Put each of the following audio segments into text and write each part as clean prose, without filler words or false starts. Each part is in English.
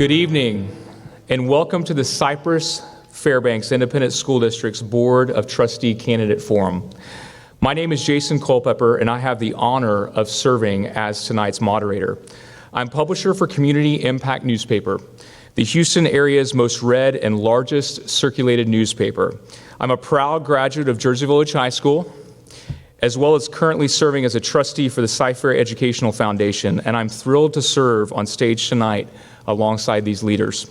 Good evening, and welcome to the Cypress Fairbanks Independent School District's Board of Trustee Candidate Forum. My name is Jason Culpepper, and I have the honor of serving as tonight's moderator. I'm publisher for Community Impact Newspaper, the Houston area's most read and largest circulated newspaper. I'm a proud graduate of Jersey Village High School, as well as currently serving as a trustee for the Cy-Fair Educational Foundation, and I'm thrilled to serve on stage tonight alongside these leaders.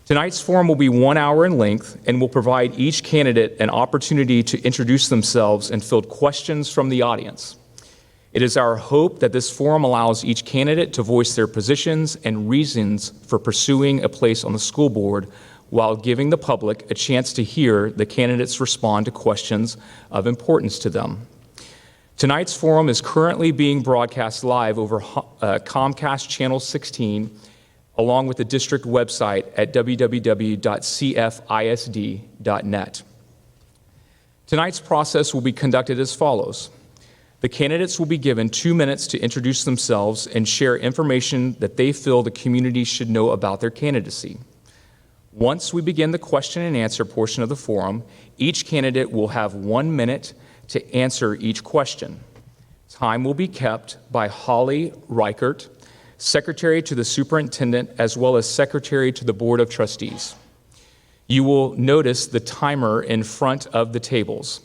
Tonight's forum will be 1 hour in length and will provide each candidate an opportunity to introduce themselves and field questions from the audience. It is our hope that this forum allows each candidate to voice their positions and reasons for pursuing a place on the school board while giving the public a chance to hear the candidates respond to questions of importance to them. Tonight's forum is currently being broadcast live over Comcast Channel 16, along with the district website at www.cfisd.net. Tonight's process will be conducted as follows. The candidates will be given 2 minutes to introduce themselves and share information that they feel the community should know about their candidacy. Once we begin the question and answer portion of the forum, each candidate will have 1 minute to answer each question. Time will be kept by Holly Reichert, Secretary to the Superintendent, as well as Secretary to the Board of Trustees. You will notice the timer in front of the tables.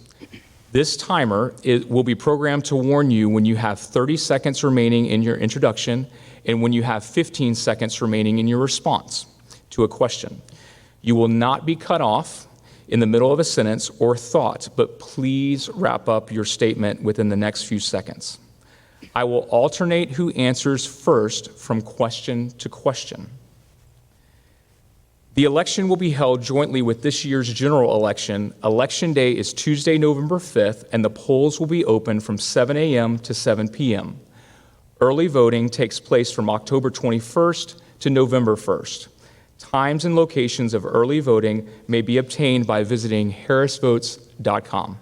This timer will be programmed to warn you when you have 30 seconds remaining in your introduction and when you have 15 seconds remaining in your response to a question. You will not be cut off in the middle of a sentence or thought, but please wrap up your statement within the next few seconds. I will alternate who answers first from question to question. The election will be held jointly with this year's general election. Election day is Tuesday, November 5th, and the polls will be open from 7 a.m. to 7 p.m. Early voting takes place from October 21st to November 1st. Times and locations of early voting may be obtained by visiting harrisvotes.com.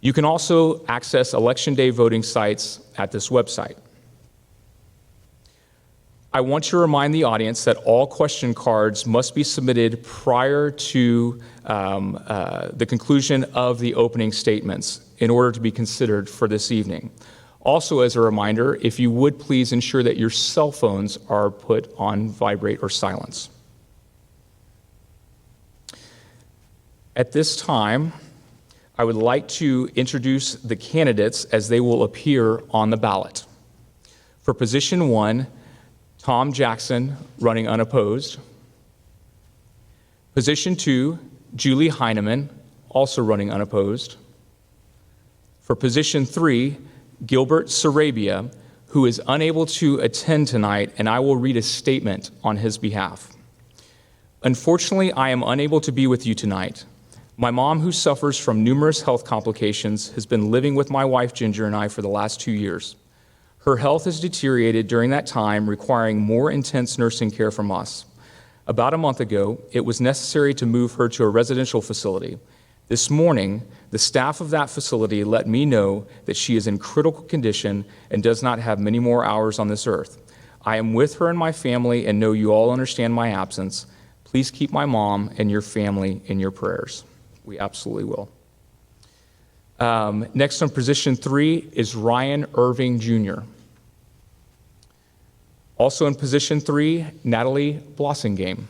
You can also access Election Day voting sites at this website. I want to remind the audience that all question cards must be submitted prior to the conclusion of the opening statements in order to be considered for this evening. Also, as a reminder, if you would please ensure that your cell phones are put on vibrate or silence. At this time, I would like to introduce the candidates as they will appear on the ballot. For position 1, Tom Jackson, running unopposed. Position 2, Julie Heineman, also running unopposed. For position 3, Gilbert Sarabia, who is unable to attend tonight, and I will read a statement on his behalf. Unfortunately, I am unable to be with you tonight. My mom, who suffers from numerous health complications, has been living with my wife Ginger and I for the last 2 years. Her health has deteriorated during that time, requiring more intense nursing care from us. About a month ago, it was necessary to move her to a residential facility. This morning, the staff of that facility let me know that she is in critical condition and does not have many more hours on this earth. I am with her and my family and know you all understand my absence. Please keep my mom and your family in your prayers. We absolutely will. Next on position 3 is Ryan Irving Jr. Also in position 3, Natalie Blossingame.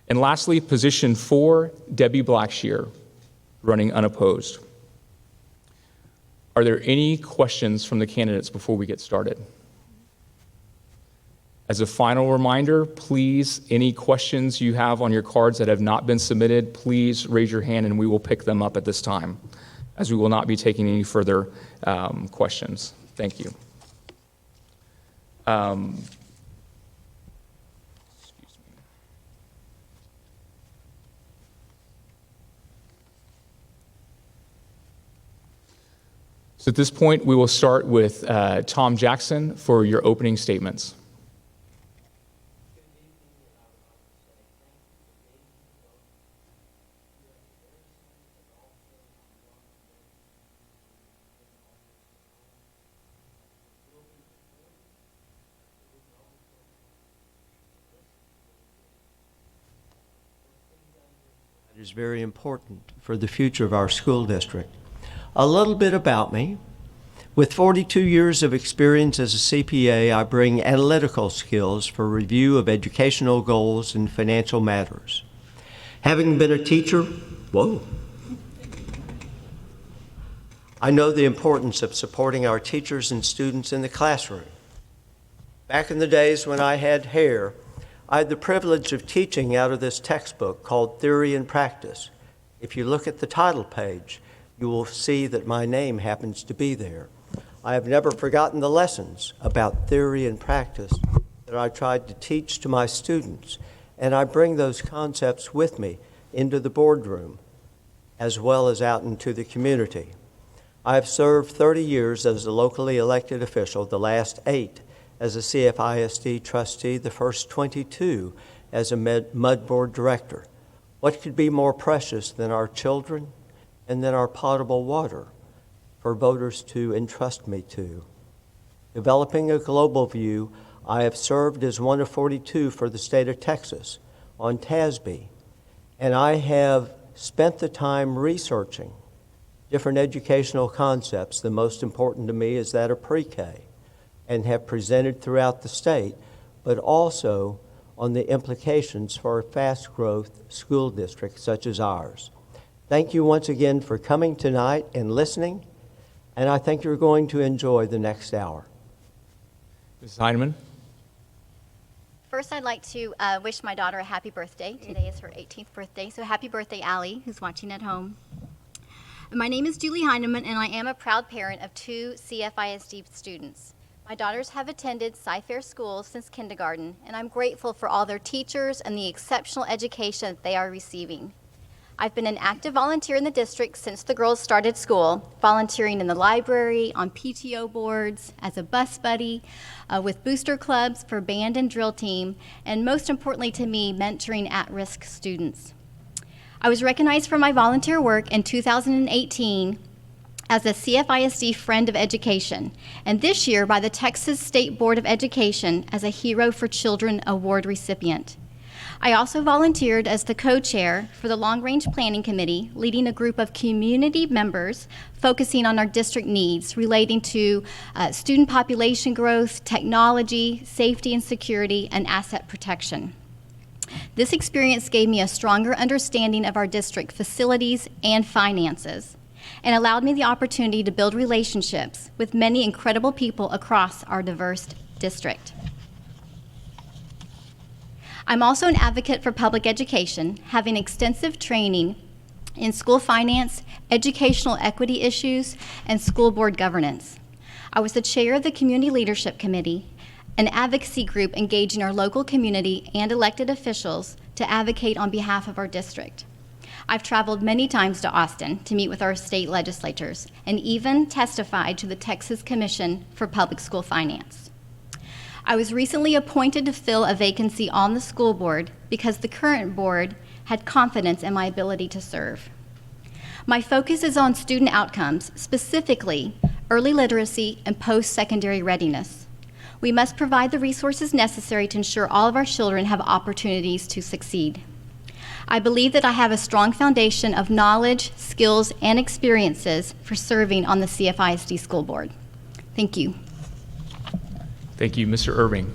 And lastly, position 4, Debbie Blackshear, running unopposed. Are there any questions from the candidates before we get started? As a final reminder, please, any questions you have on your cards that have not been submitted, please raise your hand and we will pick them up at this time, as we will not be taking any further questions. Thank you. Excuse me. So at this point, we will start with Tom Jackson for your opening statements. is very important for the future of our school district. A little bit about me. With 42 years of experience as a CPA, I bring analytical skills for review of educational goals and financial matters. Having been a teacher, I know the importance of supporting our teachers and students in the classroom. Back in the days when I had hair, I had the privilege of teaching out of this textbook called Theory and Practice. If you look at the title page, you will see that my name happens to be there. I have never forgotten the lessons about theory and practice that I tried to teach to my students, and I bring those concepts with me into the boardroom as well as out into the community. I have served 30 years as a locally elected official, the last 8 as a CFISD trustee, the first 22 as a MUD board director. What could be more precious than our children and then our potable water for voters to entrust me to? Developing a global view, I have served as one of 42 for the state of Texas on TASB, and I have spent the time researching different educational concepts. The most important to me is that of pre-K, and have presented throughout the state, but also on the implications for a fast-growth school district such as ours. Thank you once again for coming tonight and listening, and I think you're going to enjoy the next hour. Mrs. Heineman. First, I'd like to wish my daughter a happy birthday. Today is her 18th birthday, so happy birthday, Allie, who's watching at home. My name is Julie Heineman, and I am a proud parent of 2 CFISD students. My daughters have attended Cy-Fair schools since kindergarten, and I'm grateful for all their teachers and the exceptional education that they are receiving. I've been an active volunteer in the district since the girls started school, volunteering in the library, on PTO boards, as a bus buddy, with booster clubs for band and drill team, and most importantly to me, mentoring at-risk students. I was recognized for my volunteer work in 2018 as a CFISD Friend of Education, and this year by the Texas State Board of Education as a Hero for Children Award recipient. I also volunteered as the co-chair for the Long Range Planning Committee, leading a group of community members focusing on our district needs relating to student population growth, technology, safety and security, and asset protection. This experience gave me a stronger understanding of our district facilities and finances, and allowed me the opportunity to build relationships with many incredible people across our diverse district. I'm also an advocate for public education, having extensive training in school finance, educational equity issues, and school board governance. I was the chair of the Community Leadership Committee, an advocacy group engaging our local community and elected officials to advocate on behalf of our district. I've traveled many times to Austin to meet with our state legislators and even testified to the Texas Commission for Public School Finance. I was recently appointed to fill a vacancy on the school board because the current board had confidence in my ability to serve. My focus is on student outcomes, specifically early literacy and post-secondary readiness. We must provide the resources necessary to ensure all of our children have opportunities to succeed. I believe that I have a strong foundation of knowledge, skills, and experiences for serving on the CFISD school board. Thank you. Thank you, Mr. Irving.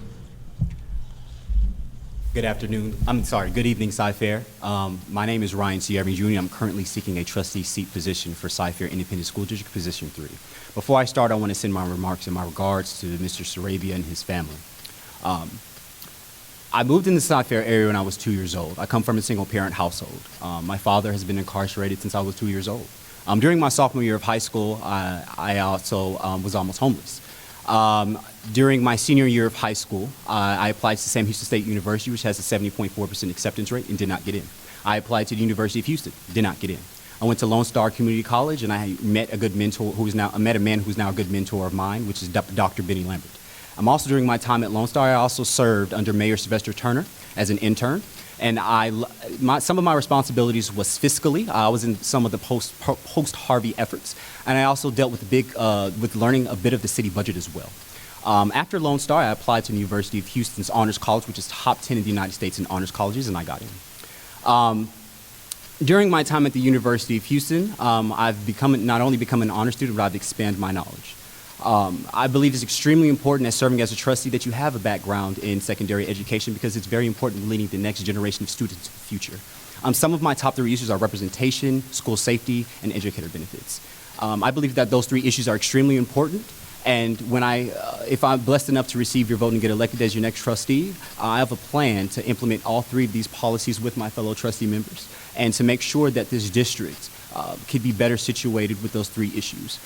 Good evening, Cy-Fair. My name is Ryan C. Irving Jr. I'm currently seeking a trustee seat position for Cy-Fair Independent School District, Position 3. Before I start, I want to send my remarks and my regards to Mr. Sarabia and his family. I moved in the Cy-Fair area when I was 2 years old. I come from a single-parent household. My father has been incarcerated since I was 2 years old. During my sophomore year of high school, I also was almost homeless. During my senior year of high school, I applied to Sam Houston State University, which has a 70.4% acceptance rate, and did not get in. I applied to the University of Houston, did not get in. I went to Lone Star Community College, and I met a good mentor I met a man who's now a good mentor of mine, which is Dr. Benny Lambert. Also, during my time at Lone Star, I also served under Mayor Sylvester Turner as an intern. And some of my responsibilities was fiscally. I was in some of the post-Harvey efforts. And I also dealt with learning a bit of the city budget as well. After Lone Star, I applied to the University of Houston's Honors College, which is top 10 in the United States in honors colleges, and I got in. During my time at the University of Houston, I've not only become an honor student, but I've expanded my knowledge. I believe it's extremely important as serving as a trustee that you have a background in secondary education because it's very important in leading the next generation of students to the future. Some of my top 3 issues are representation, school safety, and educator benefits. I believe that those 3 issues are extremely important. And if I'm blessed enough to receive your vote and get elected as your next trustee, I have a plan to implement all 3 of these policies with my fellow trustee members and to make sure that this district could be better situated with those 3 issues.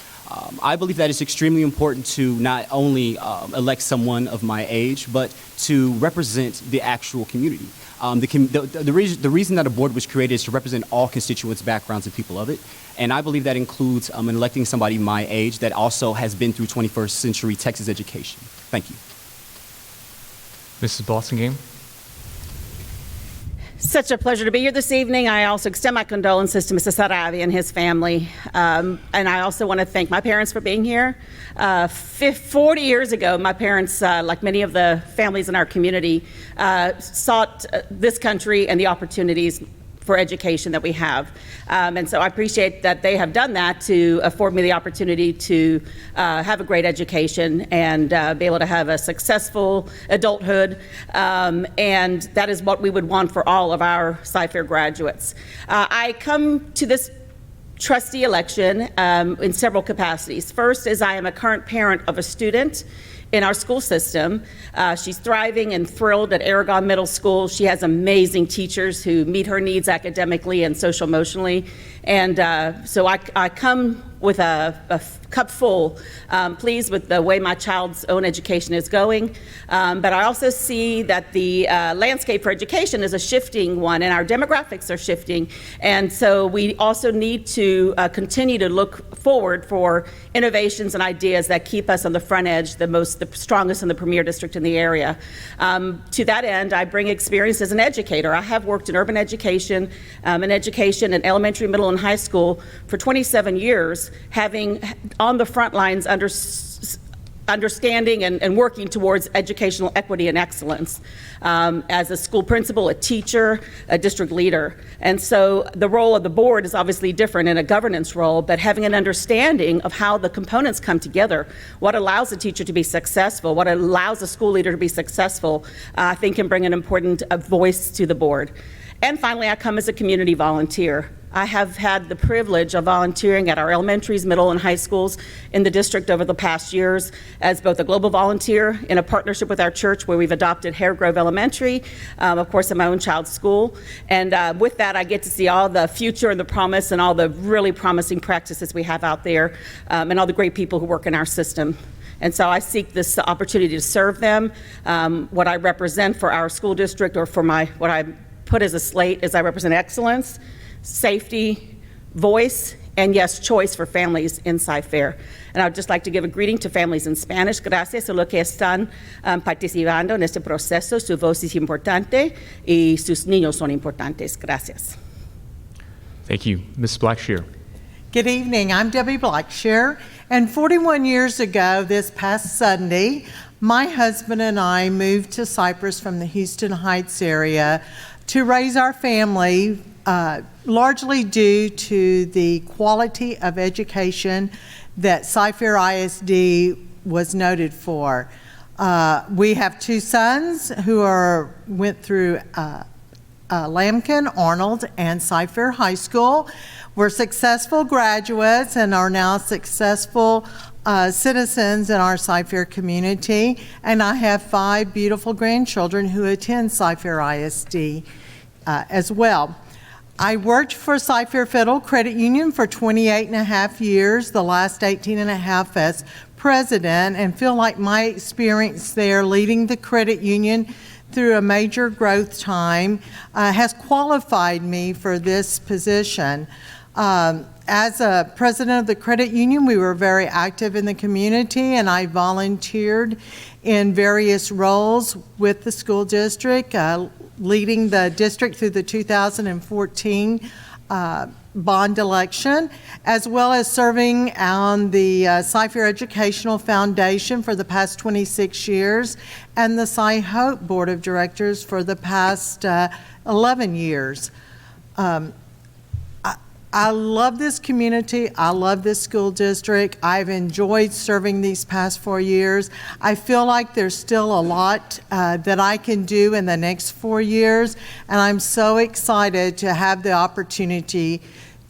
I believe that it's extremely important to not only elect someone of my age, but to represent the actual community. The reason that a board was created is to represent all constituents, backgrounds, and people of it. And I believe that includes electing somebody my age that also has been through 21st century Texas education. Thank you. Mrs. Blossingame? Such a pleasure to be here this evening. I also extend my condolences to Mr. Sarabi and his family. And I also want to thank my parents for being here. 40 years ago, my parents, like many of the families in our community, sought this country and the opportunities for education that we have. And so I appreciate that they have done that to afford me the opportunity to have a great education and be able to have a successful adulthood. And that is what we would want for all of our Cy-Fair graduates. I come to this trustee election in several capacities. First is I am a current parent of a student in our school system. She's thriving and thrilled at Aragon Middle School. She has amazing teachers who meet her needs academically and social emotionally. And so I come with a cup full, pleased with the way my child's own education is going. But I also see that the landscape for education is a shifting one, and our demographics are shifting. And so we also need to continue to look forward for innovations and ideas that keep us on the front edge, the strongest and the premier district in the area. To that end, I bring experience as an educator. I have worked in urban education, in elementary, middle, and high school for 27 years, having on the front lines understanding and working towards educational equity and excellence as a school principal, a teacher, a district leader. And so the role of the board is obviously different in a governance role, but having an understanding of how the components come together, what allows a teacher to be successful, what allows a school leader to be successful, I think can bring an important voice to the board. And finally, I come as a community volunteer. I have had the privilege of volunteering at our elementaries, middle, and high schools in the district over the past years as both a global volunteer in a partnership with our church where we've adopted Hare Grove Elementary, of course, in my own child's school. And with that, I get to see all the future and the promise and all the really promising practices we have out there and all the great people who work in our system. And so I seek this opportunity to serve them. What I represent for our school district or for what I put as a slate is I represent excellence, safety, voice, and yes, choice for families in Cy-Fair. And I would just like to give a greeting to families in Spanish. Gracias a los que están participando en este proceso. Su voz es importante y sus niños son importantes. Gracias. Thank you. Ms. Blackshear. Good evening. I'm Debbie Blackshear. And 41 years ago, this past Sunday, my husband and I moved to Cypress from the Houston Heights area to raise our family, largely due to the quality of education that Cy-Fair ISD was noted for. We have 2 sons who went through Lambkin, Arnold, and Cy-Fair High School. We're successful graduates and are now successful citizens in our Cy-Fair community. And I have 5 beautiful grandchildren who attend Cy-Fair ISD as well. I worked for Cy-Fair Federal Credit Union for 28 and a half years, the last 18 and a half as president, and feel like my experience there leading the credit union through a major growth time has qualified me for this position. As a president of the credit union, we were very active in the community, and I volunteered in various roles with the school district, leading the district through the 2014 bond election, as well as serving on the Cy-Fair Educational Foundation for the past 26 years and the Cy-Hope Board of Directors for the past 11 years. I love this community. I love this school district. I've enjoyed serving these past 4 years. I feel like there's still a lot that I can do in the next 4 years, and I'm so excited to have the opportunity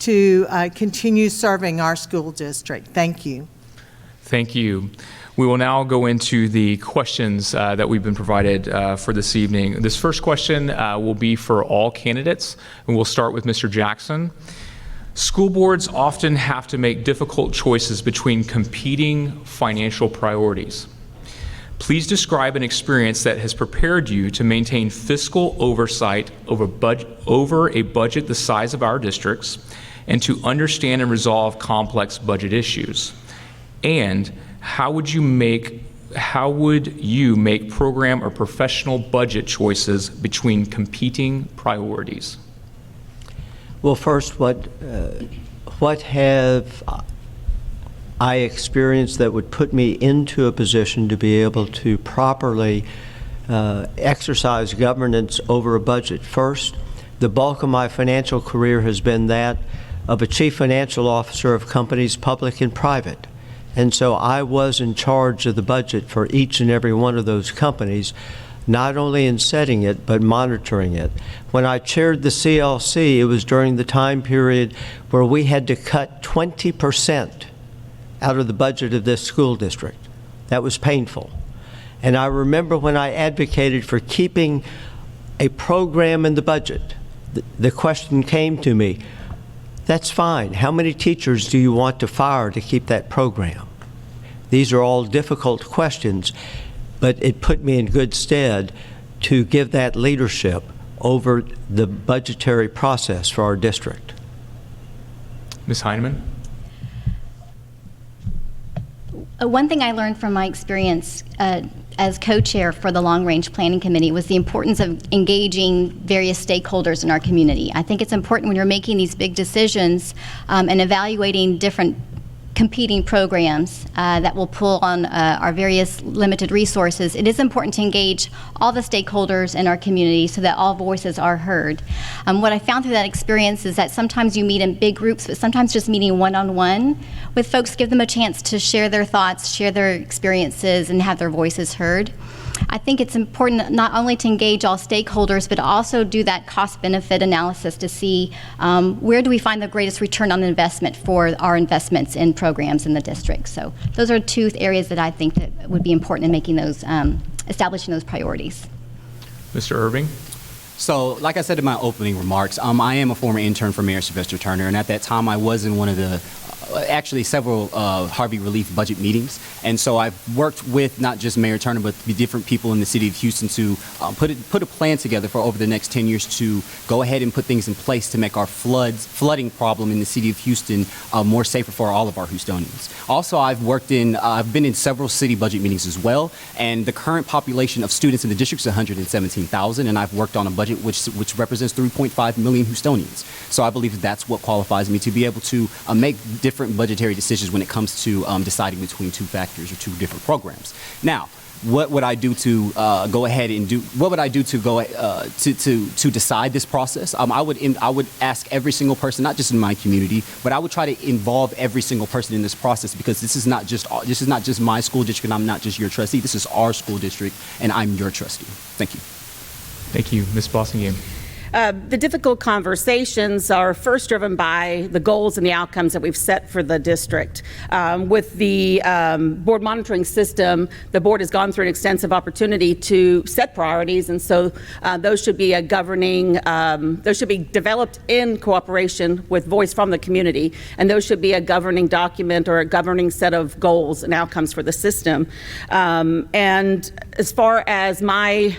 to continue serving our school district. Thank you. Thank you. We will now go into the questions that we've been provided for this evening. This first question will be for all candidates, and we'll start with Mr. Jackson. School boards often have to make difficult choices between competing financial priorities. Please describe an experience that has prepared you to maintain fiscal oversight over a budget the size of our districts and to understand and resolve complex budget issues. And how would you make program or professional budget choices between competing priorities? Well, first, what have I experienced that would put me into a position to be able to properly exercise governance over a budget? First, the bulk of my financial career has been that of a chief financial officer of companies public and private. And so I was in charge of the budget for each and every one of those companies, not only in setting it, but monitoring it. When I chaired the CLC, it was during the time period where we had to cut 20% out of the budget of this school district. That was painful. And I remember when I advocated for keeping a program in the budget, the question came to me, that's fine. How many teachers do you want to fire to keep that program? These are all difficult questions, but it put me in good stead to give that leadership over the budgetary process for our district. Ms. Heineman? One thing I learned from my experience as co-chair for the Long Range Planning Committee was the importance of engaging various stakeholders in our community. I think it's important when you're making these big decisions and evaluating different competing programs that will pull on our various limited resources. It is important to engage all the stakeholders in our community so that all voices are heard. What I found through that experience is that sometimes you meet in big groups, but sometimes just meeting one-on-one with folks, give them a chance to share their thoughts, share their experiences, and have their voices heard. I think it's important not only to engage all stakeholders, but also do that cost-benefit analysis to see where do we find the greatest return on investment for our investments in programs in the district. So those are two areas that I think that would be important in making those, establishing those priorities. Mr. Irving? So, like I said in my opening remarks, I am a former intern for Mayor Sylvester Turner, and at that time I was in one of the actually several Harvey Relief budget meetings. And so I've worked with not just Mayor Turner, but the different people in the city of Houston to put a plan together for over the next 10 years to go ahead and put things in place to make our flooding problem in the city of Houston more safer for all of our Houstonians. Also, I've been in several city budget meetings as well, and the current population of students in the district is 117,000, and I've worked on a budget which represents 3.5 million Houstonians. So I believe that's what qualifies me to be able to make different budgetary decisions when it comes to deciding between two factors or two different programs. Now, what would I do to go ahead and do? What would I do to go to decide this process? I would ask every single person, not just in my community, but I would try to involve every single person in this process, because this is not just my school district, and I'm not just your trustee. This is our school district, and I'm your trustee. Thank you. Thank you. Ms. Bossingame. The difficult conversations are first driven by the goals and the outcomes that we've set for the district. With the board monitoring system, the board has gone through an extensive opportunity to set priorities, and so those should be those should be developed in cooperation with voice from the community, and those should be a governing document or a governing set of goals and outcomes for the system. And as far as my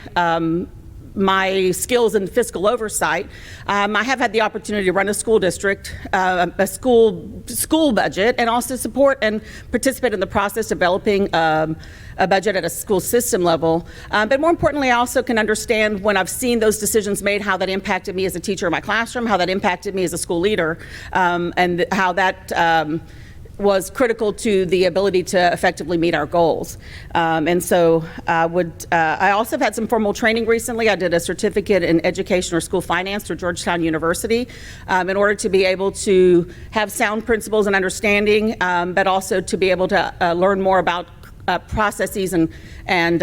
skills in fiscal oversight, I have had the opportunity to run a school district, a school budget, and also support and participate in the process developing a budget at a school system level. But more importantly, I also can understand when I've seen those decisions made, how that impacted me as a teacher in my classroom, how that impacted me as a school leader, and how that was critical to the ability to effectively meet our goals. And so I also have had some formal training recently. I did a certificate in education or school finance through Georgetown University in order to be able to have sound principles and understanding, but also to be able to learn more about processes and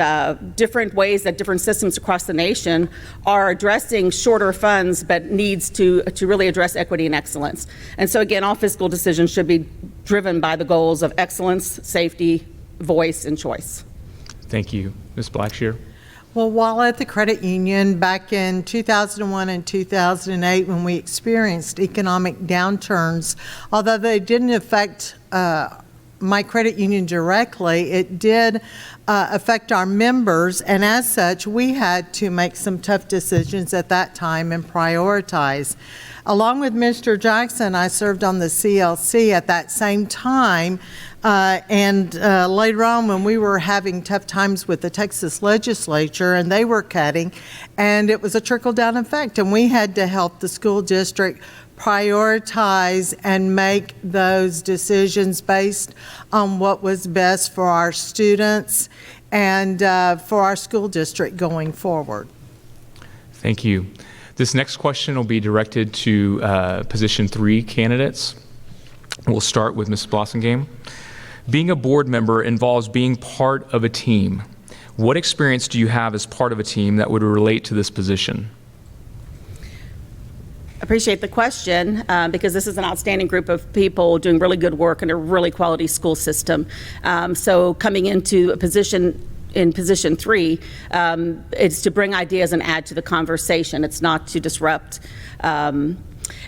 different ways that different systems across the nation are addressing shorter funds, but needs to really address equity and excellence. And so again, all fiscal decisions should be driven by the goals of excellence, safety, voice, and choice. Thank you. Ms. Blackshear? Well, while at the credit union back in 2001 and 2008, when we experienced economic downturns, although they didn't affect my credit union directly, it did affect our members, and as such, we had to make some tough decisions at that time and prioritize. Along with Mr. Jackson, I served on the CLC at that same time, and later on when we were having tough times with the Texas legislature and they were cutting, and it was a trickle-down effect, and we had to help the school district prioritize and make those decisions based on what was best for our students and for our school district going forward. Thank you. This next question will be directed to position 3 candidates. We'll start with Ms. Blossomgame. Being a board member involves being part of a team. What experience do you have as part of a team that would relate to this position? Appreciate the question because this is an outstanding group of people doing really good work in a really quality school system. So coming into a position in position 3, it's to bring ideas and add to the conversation. It's not to disrupt.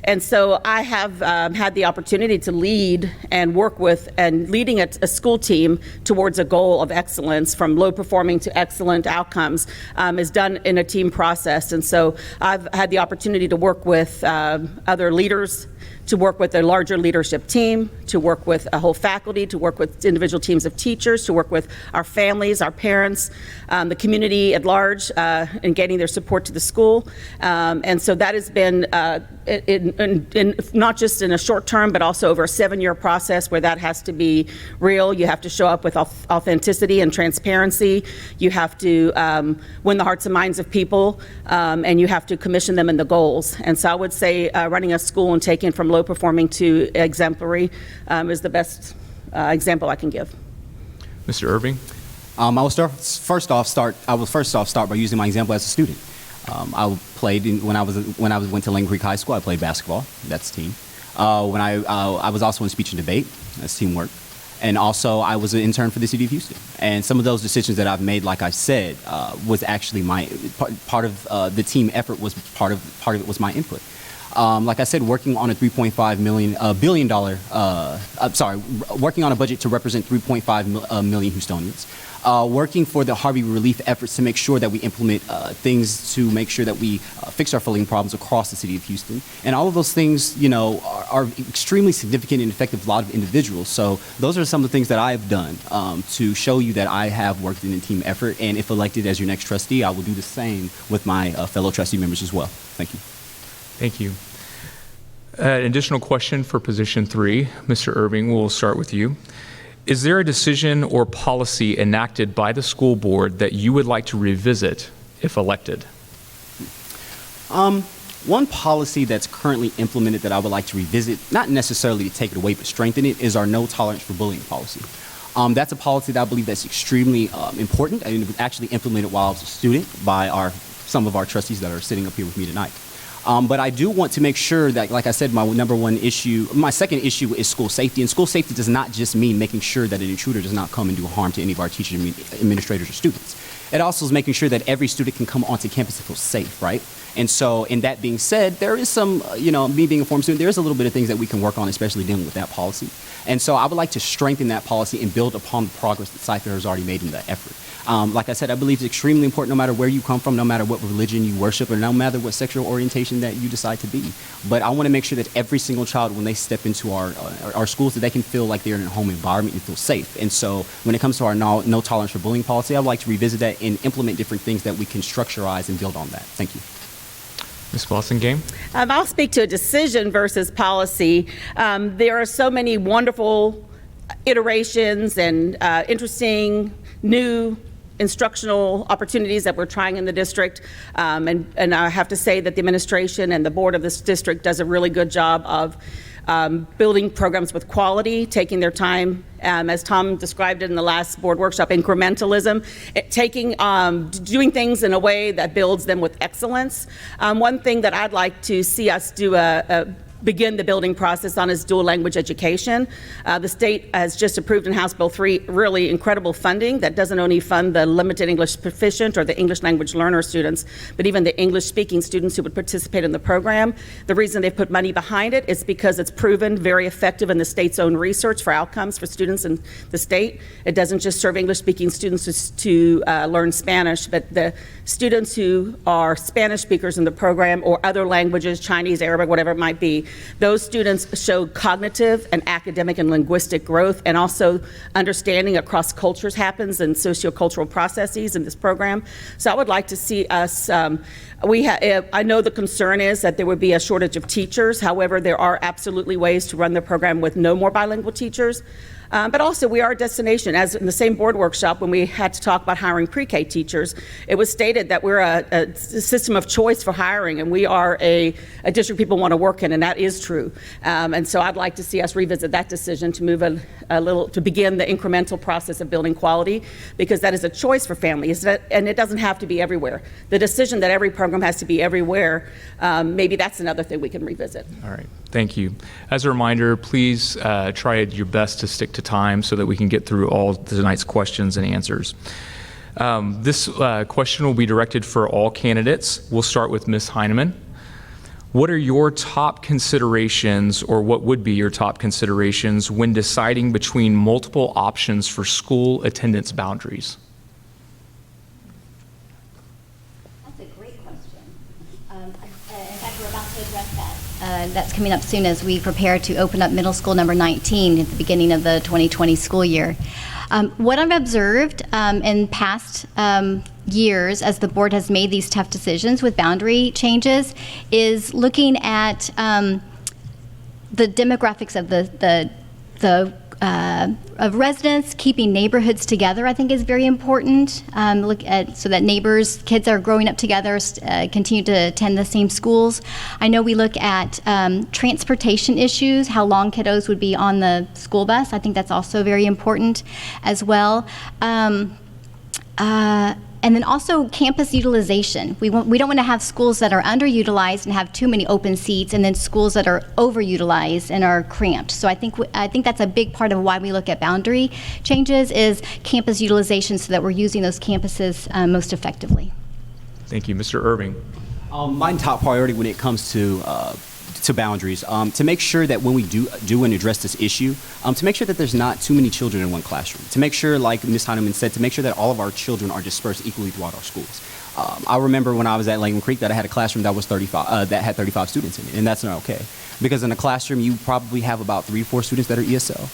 And so I have had the opportunity to lead and work with and leading a school team towards a goal of excellence, from low performing to excellent outcomes, is done in a team process. And so I've had the opportunity to work with other leaders, to work with a larger leadership team, to work with a whole faculty, to work with individual teams of teachers, to work with our families, our parents, the community at large, in getting their support to the school. And so that has been in not just in a short term, but also over a 7-year process where that has to be real. You have to show up with authenticity and transparency. You have to win the hearts and minds of people, and you have to commission them in the goals. And so I would say running a school and taking from low performing to exemplary is the best example I can give. Mr. Irving? I will first off start by using my example as a student. I played when I went to Lane Creek High School. I played basketball. That's team. When I was also in speech and debate. That's teamwork. And also I was an intern for the city of Houston. And some of those decisions that I've made, like I said, was actually my part of the team effort. Was part of it was my input. Like I said, working on a $3.5 billion dollar, working on a budget to represent 3.5 million Houstonians. Working for the Harvey relief efforts to make sure that we implement things to make sure that we fix our flooding problems across the city of Houston. And all of those things, you know, are extremely significant and effective for a lot of individuals. So those are some of the things that I've done to show you that I have worked in a team effort. And if elected as your next trustee, I will do the same with my fellow trustee members as well. Thank you. Thank you. An additional question for position 3. Mr. Irving, we'll start with you. Is there a decision or policy enacted by the school board that you would like to revisit if elected? One policy that's currently implemented that I would like to revisit, not necessarily to take it away but strengthen it, is our no tolerance for bullying policy. That's a policy that I believe that's extremely important, and it was actually implemented while I was a student by some of our trustees that are sitting up here with me tonight. But I do want to make sure that, like I said, my second issue is school safety. And school safety does not just mean making sure that an intruder does not come and do harm to any of our teachers, administrators, or students. It also is making sure that every student can come onto campus and feel safe, right? And so, in that being said, there is some, me being a former student, there is a little bit of things that we can work on, especially dealing with that policy. And so I would like to strengthen that policy and build upon the progress that Cypher has already made in that effort. Like I said, I believe it's extremely important no matter where you come from, no matter what religion you worship, or no matter what sexual orientation that you decide to be. But I want to make sure that every single child, when they step into our schools, that they can feel like they're in a home environment and feel safe. And so when it comes to our no tolerance for bullying policy, I would like to revisit that and implement different things that we can structureize and build on that. Thank you. Ms. Blossomgame? I'll speak to a decision versus policy. There are so many wonderful iterations and interesting new instructional opportunities that we're trying in the district. And I have to say that the administration and the board of this district does a really good job of building programs with quality, taking their time, as Tom described it in the last board workshop, incrementalism, doing things in a way that builds them with excellence. One thing that I'd like to see us do begin the building process on is dual language education. The state has just approved in House Bill 3 really incredible funding that doesn't only fund the limited English proficient or the English language learner students, but even the English speaking students who would participate in the program. The reason they've put money behind it is because it's proven very effective in the state's own research for outcomes for students in the state. It doesn't just serve English speaking students to learn Spanish, but the students who are Spanish speakers in the program or other languages, Chinese, Arabic, whatever it might be, those students show cognitive and academic and linguistic growth, and also understanding across cultures happens and sociocultural processes in this program. So I would like to see us, I know the concern is that there would be a shortage of teachers. However, there are absolutely ways to run the program with no more bilingual teachers. But also, we are a destination. As in the same board workshop, when we had to talk about hiring pre-K teachers, it was stated that we're a system of choice for hiring, and we are a district people want to work in, and that is true. And so I'd like to see us revisit that decision to move to begin the incremental process of building quality, because that is a choice for families, and it doesn't have to be everywhere. The decision that every program has to be everywhere, maybe that's another thing we can revisit. All right, thank you. As a reminder, please try your best to stick to time so that we can get through all tonight's questions and answers. This question will be directed for all candidates. We'll start with Ms. Heineman. What are your top considerations, or what would be your top considerations when deciding between multiple options for school attendance boundaries? That's a great question. In fact, we're about to address that. That's coming up soon as we prepare to open up middle school number 19 at the beginning of the 2020 school year. What I've observed in past years as the board has made these tough decisions with boundary changes is looking at the demographics of of residents. Keeping neighborhoods together, I think, is very important. Look at so that kids are growing up together, continue to attend the same schools. I know we look at transportation issues, how long kiddos would be on the school bus. I think that's also very important as well. And then also campus utilization. We don't want to have schools that are underutilized and have too many open seats, and then schools that are overutilized and are cramped. So I think that's a big part of why we look at boundary changes is campus utilization, so that we're using those campuses most effectively. Thank you. Mr. Irving. My top priority when it comes to boundaries, to make sure that when we do and address this issue, to make sure that there's not too many children in one classroom. To make sure, like Ms. Heineman said, to make sure that all of our children are dispersed equally throughout our schools. I remember when I was at Langman Creek that I had a classroom that was 35, that had 35 students in it, and that's not okay. Because in a classroom, you probably have about 3 or 4 students that are ESL.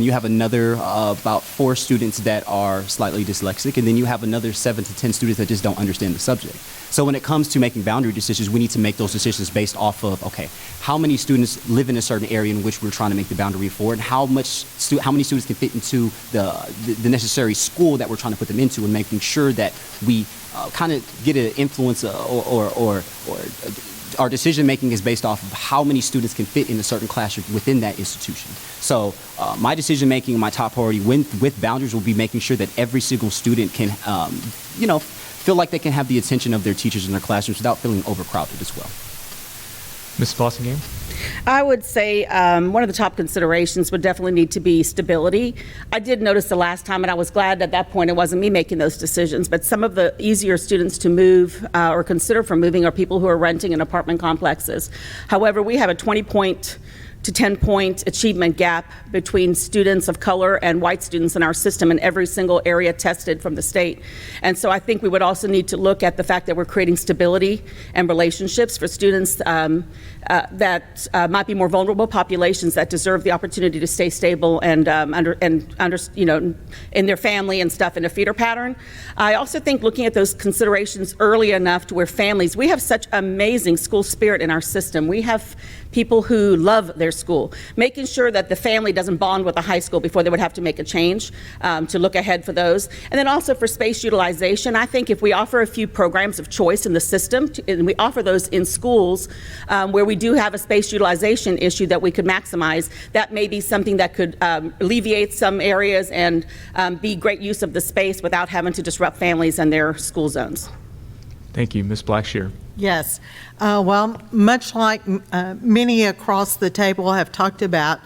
You have another about 4 students that are slightly dyslexic, and then you have another 7 to 10 students that just don't understand the subject. So when it comes to making boundary decisions, we need to make those decisions based off of, okay, how many students live in a certain area in which we're trying to make the boundary for, and how many students can fit into the necessary school that we're trying to put them into, and making sure that we kind of get an influence or our decision making is based off of how many students can fit in a certain classroom within that institution. So my decision making, my top priority with boundaries will be making sure that every single student can, feel like they can have the attention of their teachers in their classrooms without feeling overcrowded as well. Ms. Blossingame? I would say one of the top considerations would definitely need to be stability. I did notice the last time, and I was glad at that point it wasn't me making those decisions, but some of the easier students to move or consider for moving are people who are renting in apartment complexes. However, we have a 20-point to 10-point achievement gap between students of color and white students in our system in every single area tested from the state. And so I think we would also need to look at the fact that we're creating stability and relationships for students that might be more vulnerable populations that deserve the opportunity to stay stable and in their family and stuff in a feeder pattern. I also think looking at those considerations early enough to where families, we have such amazing school spirit in our system. We have people who love their their school, making sure that the family doesn't bond with the high school before they would have to make a change, to look ahead for those. And then also for space utilization, I think if we offer a few programs of choice in the system, and we offer those in schools where we do have a space utilization issue that we could maximize, that may be something that could alleviate some areas and be great use of the space without having to disrupt families and their school zones. Thank you, Ms. Blackshear. Yes. Well, much like many across the table have talked about,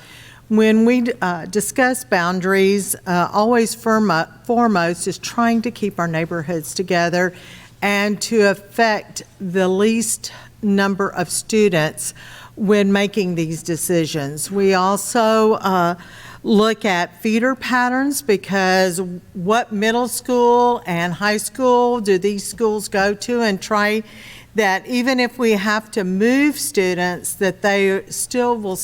when we discuss boundaries, always foremost is trying to keep our neighborhoods together and to affect the least number of students when making these decisions. We also look at feeder patterns, because what middle school and high school do these schools go to, and try that even if we have to move students, that they still will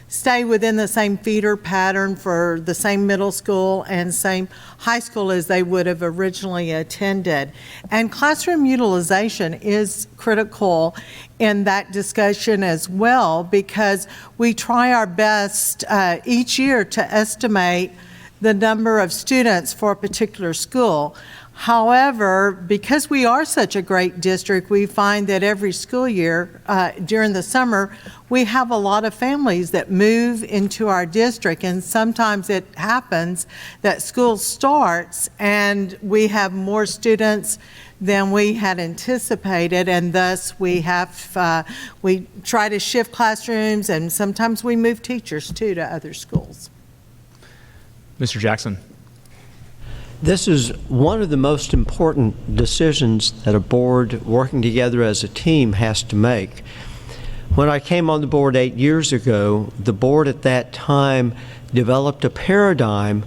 stay within the same feeder pattern for the same middle school and same high school as they would have originally attended. And classroom utilization is critical in that discussion as well, because we try our best each year to estimate the number of students for a particular school. However, because we are such a great district, we find that every school year during the summer, we have a lot of families that move into our district, and sometimes it happens that school starts and we have more students than we had anticipated, and thus we try to shift classrooms, and sometimes we move teachers too to other schools. Mr. Jackson. This is one of the most important decisions that a board working together as a team has to make. When I came on the board 8 years ago, the board at that time developed a paradigm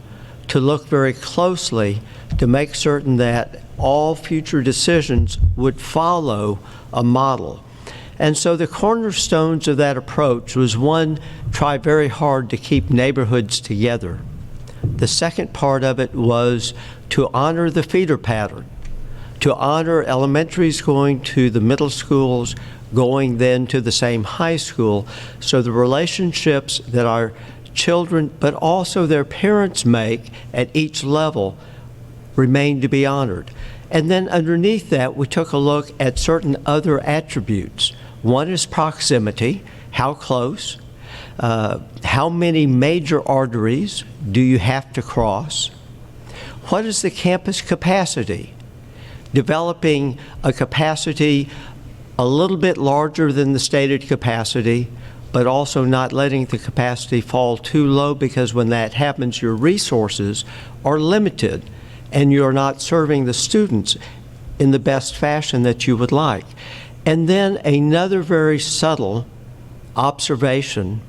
to look very closely to make certain that all future decisions would follow a model. And so the cornerstones of that approach was, one, try very hard to keep neighborhoods together. The second part of it was to honor the feeder pattern, to honor elementaries going to the middle schools, going then to the same high school, so the relationships that our children, but also their parents make at each level remain to be honored. And then underneath that, we took a look at certain other attributes. One is proximity, how close, how many major arteries do you have to cross? What is the campus capacity? Developing a capacity a little bit larger than the stated capacity, but also not letting the capacity fall too low, because when that happens, your resources are limited and you're not serving the students in the best fashion that you would like. And then another very subtle observation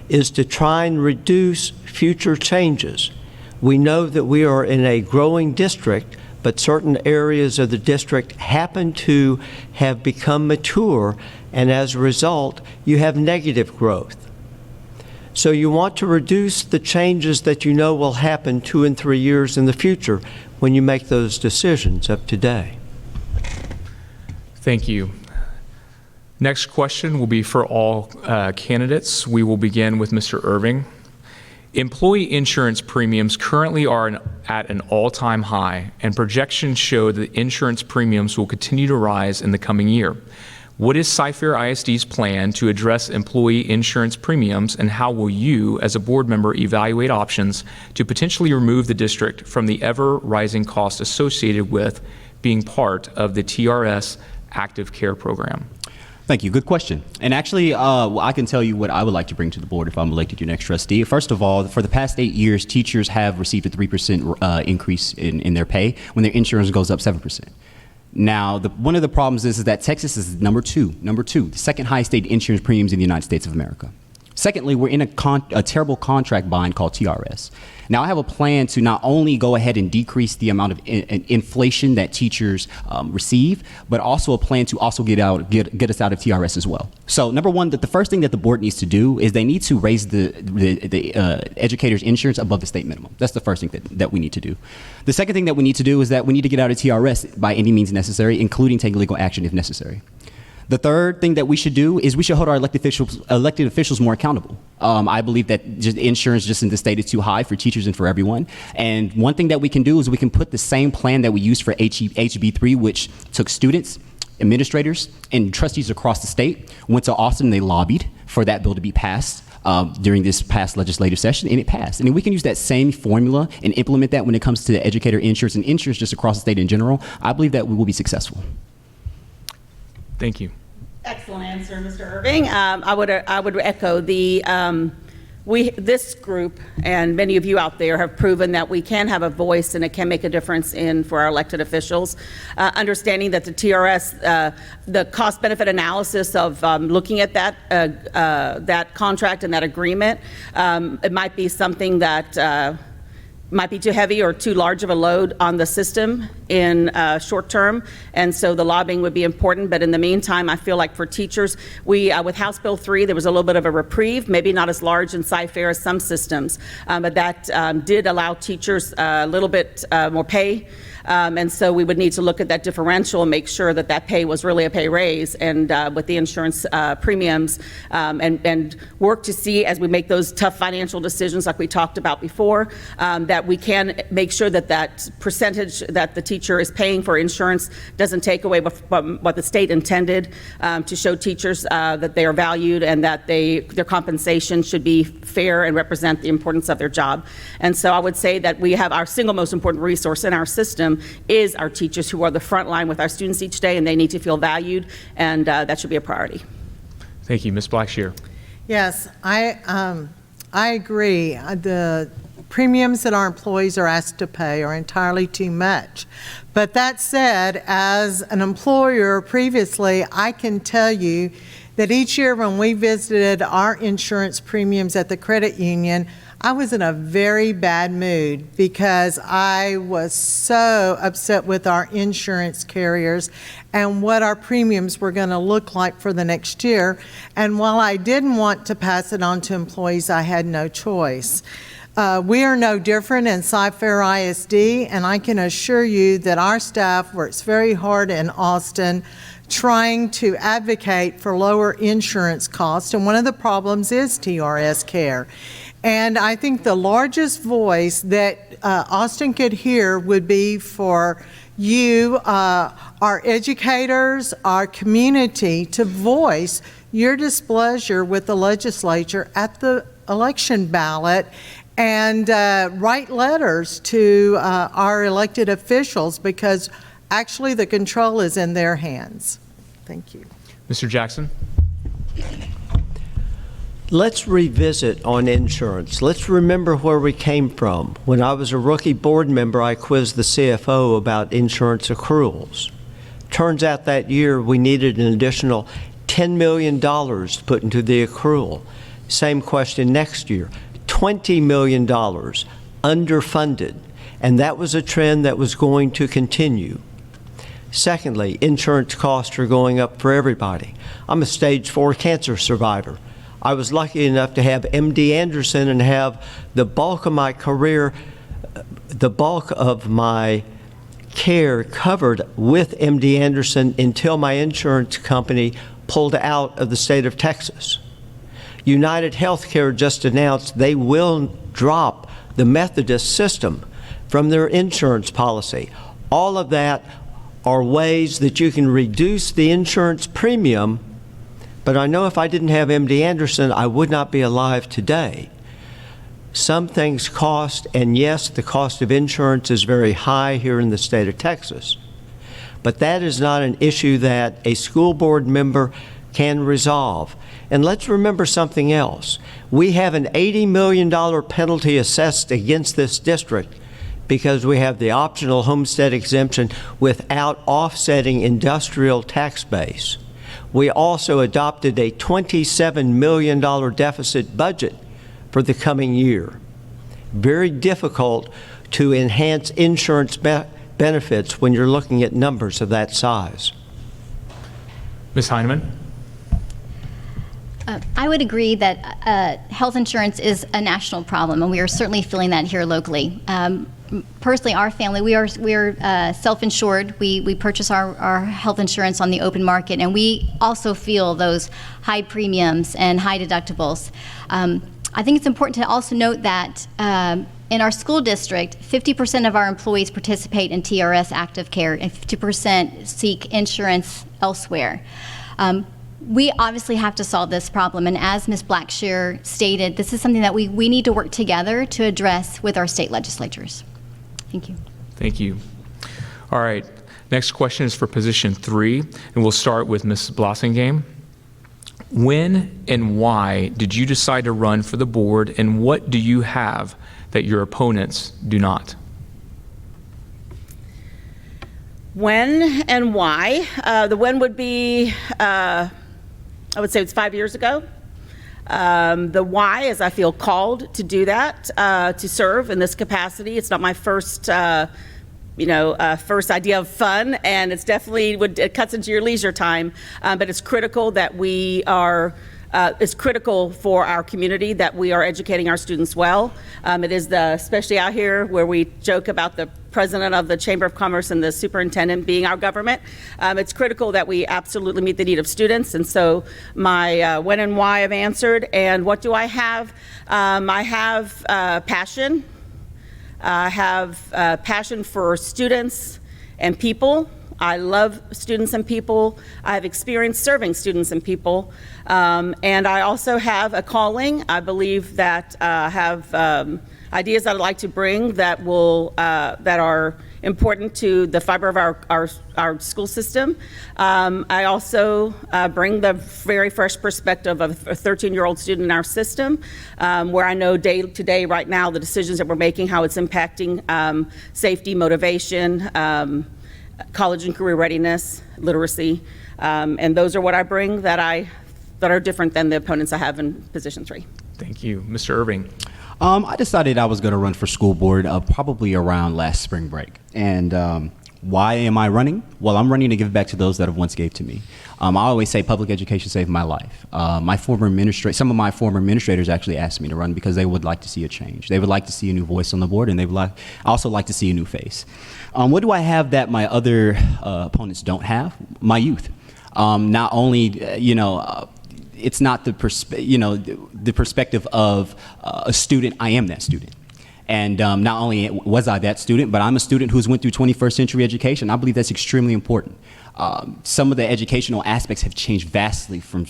is to try and reduce future changes. We know that we are in a growing district, but certain areas of the district happen to have become mature, and as a result, you have negative growth. So you want to reduce the changes that you know will happen 2 and 3 years in the future when you make those decisions of today. Thank you. Next question will be for all candidates. We will begin with Mr. Irving. Employee insurance premiums currently are at an all-time high, and projections show that insurance premiums will continue to rise in the coming year. What is Cy-Fair ISD's plan to address employee insurance premiums, and how will you, as a board member, evaluate options to potentially remove the district from the ever-rising cost associated with being part of the TRS Active Care Program? Thank you. Good question. And actually, I can tell you what I would like to bring to the board if I'm elected your next trustee. First of all, for the past 8 years, teachers have received a 3% increase in their pay when their insurance goes up 7%. Now, one of the problems is that Texas is number two, the second highest state insurance premiums in the United States of America. Secondly, we're in a terrible contract bind called TRS. Now, I have a plan to not only go ahead and decrease the amount of inflation that teachers receive, but also a plan to also get us out of TRS as well. So, number one, the first thing that the board needs to do is they need to raise the educators' insurance above the state minimum. That's the first thing that we need to do. The second thing that we need to do is that we need to get out of TRS by any means necessary, including taking legal action if necessary. The third thing that we should do is we should hold our elected officials more accountable. I believe that insurance just in the state is too high for teachers and for everyone. And one thing that we can do is we can put the same plan that we used for HB3, which took students, administrators, and trustees across the state, went to Austin and they lobbied for that bill to be passed during this past legislative session, and it passed. And if we can use that same formula and implement that when it comes to the educator insurance and insurance just across the state in general, I believe that we will be successful. Thank you. Excellent answer, Mr. Irving. I would echo this group and many of you out there have proven that we can have a voice and it can make a difference for our elected officials. Understanding that the TRS, the cost-benefit analysis of looking at that contract and that agreement, it might be something that might be too heavy or too large of a load on the system in short term, and so the lobbying would be important. But in the meantime, I feel like for teachers, we with House Bill 3, there was a little bit of a reprieve, maybe not as large in Cy-Fair as some systems, but that did allow teachers a little bit more pay. And so we would need to look at that differential and make sure that that pay was really a pay raise, and with the insurance premiums, and work to see as we make those tough financial decisions like we talked about before, that we can make sure that that percentage that the teacher is paying for insurance doesn't take away what the state intended, to show teachers that they are valued and that their compensation should be fair and represent the importance of their job. And so I would say that we have our single most important resource in our system is our teachers, who are the front line with our students each day, and they need to feel valued, and that should be a priority. Thank you. Ms. Blackshear. Yes, I agree. The premiums that our employees are asked to pay are entirely too much. But that said, as an employer previously, I can tell you that each year when we visited our insurance premiums at the credit union, I was in a very bad mood because I was so upset with our insurance carriers and what our premiums were going to look like for the next year. And while I didn't want to pass it on to employees, I had no choice. We are no different in Cy-Fair ISD, and I can assure you that our staff works very hard in Austin trying to advocate for lower insurance costs, and one of the problems is TRS care. And I think the largest voice that Austin could hear would be for you, our educators, our community, to voice your displeasure with the legislature at the election ballot, and write letters to our elected officials, because actually the control is in their hands. Thank you. Mr. Jackson. Let's revisit on insurance. Let's remember where we came from. When I was a rookie board member, I quizzed the CFO about insurance accruals. Turns out that year we needed an additional $10 million to put into the accrual. Same question next year. $20 million underfunded, and that was a trend that was going to continue. Secondly, insurance costs are going up for everybody. I'm a stage 4 cancer survivor. I was lucky enough to have MD Anderson and have the bulk of my career, the bulk of my care covered with MD Anderson until my insurance company pulled out of the state of Texas. United Healthcare just announced they will drop the Methodist system from their insurance policy. All of that are ways that you can reduce the insurance premium, but I know if I didn't have MD Anderson, I would not be alive today. Some things cost, and yes, the cost of insurance is very high here in the state of Texas, but that is not an issue that a school board member can resolve. And let's remember something else. We have an $80 million penalty assessed against this district because we have the optional homestead exemption without offsetting industrial tax base. We also adopted a $27 million deficit budget for the coming year. Very difficult to enhance insurance benefits when you're looking at numbers of that size. Ms. Heineman. I would agree that health insurance is a national problem, and we are certainly feeling that here locally. personally, our family, we are self-insured. We purchase our health insurance on the open market, and we also feel those high premiums and high deductibles. I think it's important to also note that in our school district, 50% of our employees participate in TRS Active Care, and 50% seek insurance elsewhere. We obviously have to solve this problem, and as Ms. Blackshear stated, this is something that we need to work together to address with our state legislatures. Thank you. Thank you. All right. Next question is for position 3, and we'll start with Ms. Blossingame. When and why did you decide to run for the board, and what do you have that your opponents do not? When and why? The when would be, I would say it's 5 years ago. The why is I feel called to do that, to serve in this capacity. It's not my first, first idea of fun, and it's definitely it cuts into your leisure time. But it's critical that we are. It's critical for our community that we are educating our students well. It is especially out here where we joke about the president of the Chamber of Commerce and the superintendent being our government. It's critical that we absolutely meet the need of students. And so my when and why I've answered. And what do I have? I have passion. I have passion for students and people. I love students and people. I have experience serving students and people. And I also have a calling. I believe that I have ideas that I'd like to bring that are important to the fiber of our school system. I also bring the very fresh perspective of a 13-year-old student in our system, where I know day to day right now the decisions that we're making, how it's impacting safety, motivation, college and career readiness, literacy, and those are what I bring that are different than the opponents I have in position 3. Thank you. Mr. Irving. I decided I was going to run for school board probably around last spring break. And why am I running? Well, I'm running to give back to those that have once gave to me. I always say public education saved my life. Some of my former administrators actually asked me to run because they would like to see a change. They would like to see a new voice on the board, and they would also like to see a new face. What do I have that my other opponents don't have? My youth. Not only, it's not the perspective of a student. I am that student. And not only was I that student, but I'm a student who's went through 21st century education. I believe that's extremely important. Some of the educational aspects have changed vastly from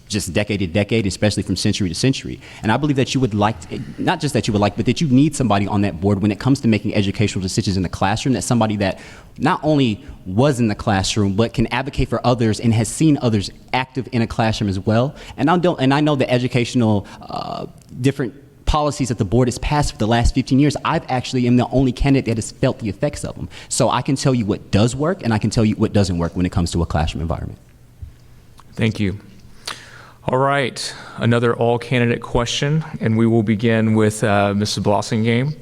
just decade to decade, especially from century to century. And I believe that you would like, not just that you would like, but that you need somebody on that board when it comes to making educational decisions in the classroom, that's somebody that not only was in the classroom, but can advocate for others and has seen others active in a classroom as well. And I know the educational different policies that the board has passed for the last 15 years, I've actually am the only candidate that has felt the effects of them. So I can tell you what does work, and I can tell you what doesn't work when it comes to a classroom environment. Thank you. All right, another all-candidate question, and we will begin with Mrs. Blossingame.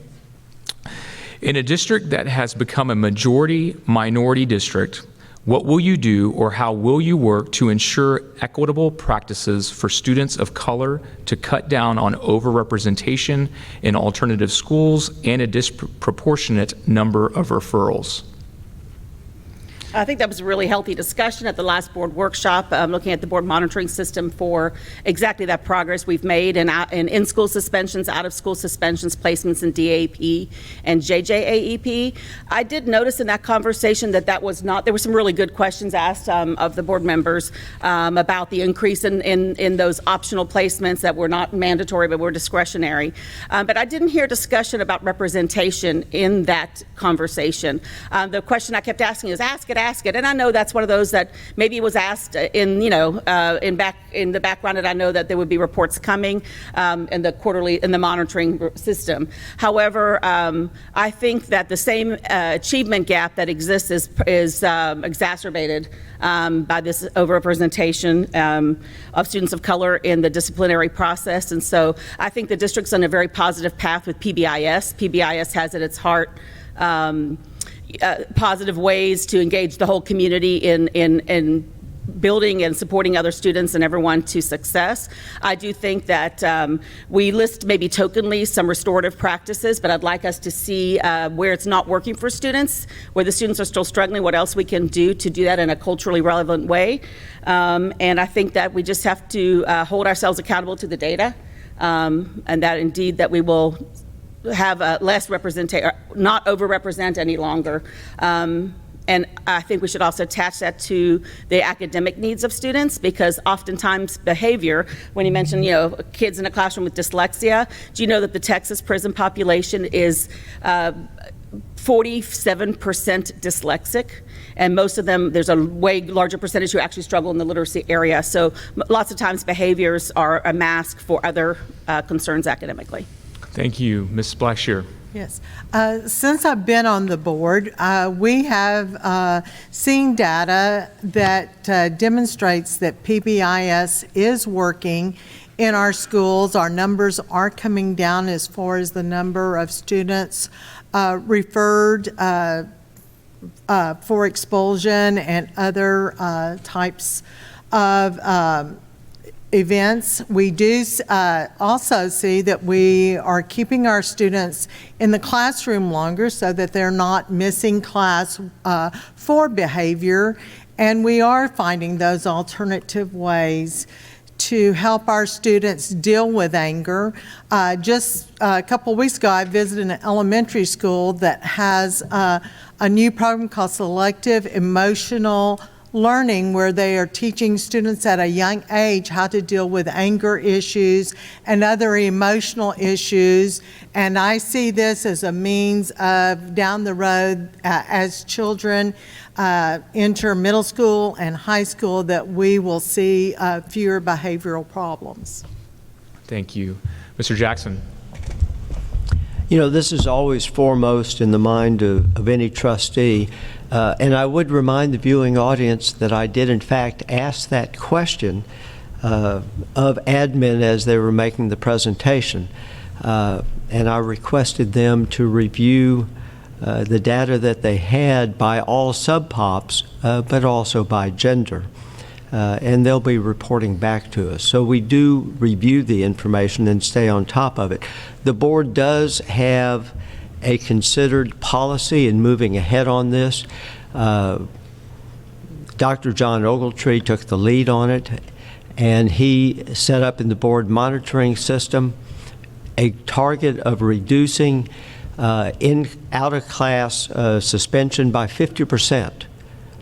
In a district that has become a majority-minority district, what will you do or how will you work to ensure equitable practices for students of color to cut down on overrepresentation in alternative schools and a disproportionate number of referrals? I think that was a really healthy discussion at the last board workshop, looking at the board monitoring system for exactly that progress we've made in school suspensions, out of school suspensions, placements in DAP and JJAEP. I did notice in that conversation that there were some really good questions asked of the board members about the increase in those optional placements that were not mandatory but were discretionary. But I didn't hear discussion about representation in that conversation. The question I kept asking is ask it. And I know that's one of those that maybe it was asked in the background, and I know that there would be reports coming in the monitoring system. However, I think that the same achievement gap that exists is exacerbated by this overrepresentation of students of color in the disciplinary process. And so I think the district's on a very positive path with PBIS. PBIS has at its heart positive ways to engage the whole community in building and supporting other students and everyone to success. I do think that we list maybe tokenly some restorative practices, but I'd like us to see where it's not working for students, where the students are still struggling, what else we can do to do that in a culturally relevant way. And I think that we just have to hold ourselves accountable to the data, and that indeed that we will have less representation, not overrepresent any longer. And I think we should also attach that to the academic needs of students, because oftentimes behavior, when you mention, kids in a classroom with dyslexia, do you know that the Texas prison population is 47% dyslexic? And most of them, there's a way larger percentage who actually struggle in the literacy area. So lots of times behaviors are a mask for other concerns academically. Thank you. Ms. Blackshear. Yes. Since I've been on the board, we have seen data that demonstrates that PBIS is working in our schools. Our numbers are coming down as far as the number of students referred for expulsion and other types of events. We do also see that we are keeping our students in the classroom longer so that they're not missing class for behavior, and we are finding those alternative ways to help our students deal with anger. Just a couple weeks ago, I visited an elementary school that has a new program called Selective Emotional Learning, where they are teaching students at a young age how to deal with anger issues and other emotional issues. And I see this as a means of down the road, as children enter middle school and high school, that we will see fewer behavioral problems. Thank you. Mr. Jackson. This is always foremost in the mind of any trustee. And I would remind the viewing audience that I did, in fact, ask that question of admin as they were making the presentation. And I requested them to review the data that they had by all sub-pops, but also by gender. And they'll be reporting back to us. So we do review the information and stay on top of it. The board does have a considered policy in moving ahead on this. Dr. John Ogletree took the lead on it, and he set up in the board monitoring system a target of reducing out-of-class suspension by 50%.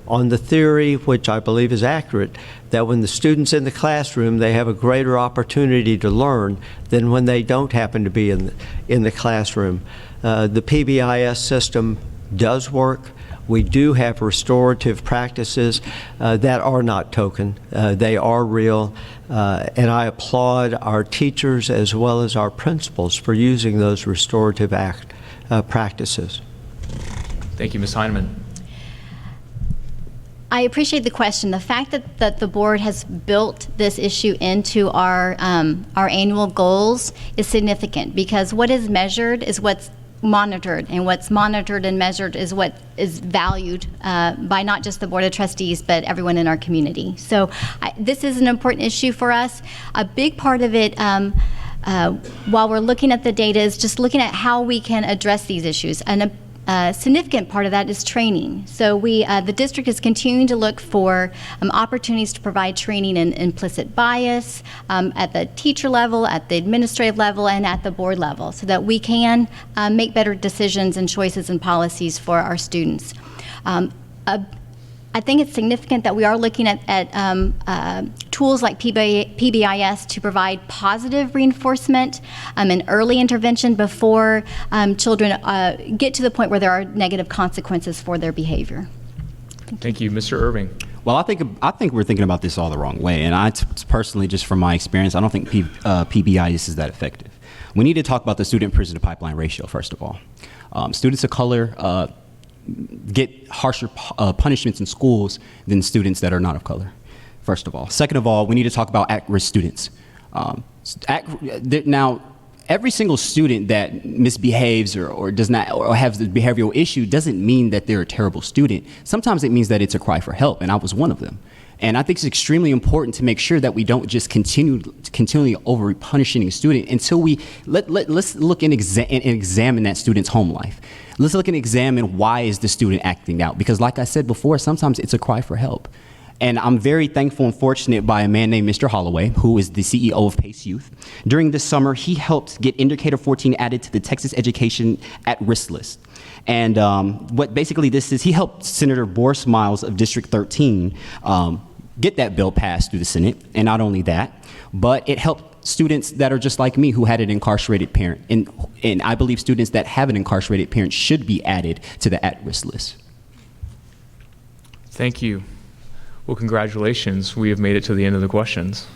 On the theory, which I believe is accurate, that when the student's in the classroom, they have a greater opportunity to learn than when they don't happen to be in the classroom. The PBIS system does work. We do have restorative practices that are not token. They are real. And I applaud our teachers as well as our principals for using those restorative practices. Thank you, Ms. Heineman. I appreciate the question. The fact that the board has built this issue into our annual goals is significant, because what is measured is what's monitored, and what's monitored and measured is what is valued by not just the Board of Trustees, but everyone in our community. So this is an important issue for us. A big part of it, while we're looking at the data, is just looking at how we can address these issues. And a significant part of that is training. So the district is continuing to look for opportunities to provide training in implicit bias at the teacher level, at the administrative level, and at the board level, so that we can make better decisions and choices and policies for our students. I think it's significant that we are looking at tools like PBIS to provide positive reinforcement and early intervention before children get to the point where there are negative consequences for their behavior. Thank you. Mr. Irving. Well, I think we're thinking about this all the wrong way. And I personally, just from my experience, I don't think PBIS is that effective. We need to talk about the student prison to pipeline ratio, first of all. Students of color get harsher punishments in schools than students that are not of color, first of all. Second of all, we need to talk about at-risk students. Now, every single student that misbehaves or does not, or has a behavioral issue, doesn't mean that they're a terrible student. Sometimes it means that it's a cry for help, and I was one of them. And I think it's extremely important to make sure that we don't just continually over punishing a student until let's look and examine that student's home life. Let's look and examine why is the student acting out, because like I said before, sometimes it's a cry for help. And I'm very thankful and fortunate by a man named Mr. Holloway, who is the CEO of Pace Youth. During this summer, he helped get Indicator 14 added to the Texas Education at Risk list. And what basically this is, he helped Senator Boris Miles of District 13 get that bill passed through the Senate. And not only that, but it helped students that are just like me who had an incarcerated parent. And I believe students that have an incarcerated parent should be added to the at-risk list. Thank you. Well, congratulations. We have made it to the end of the questions.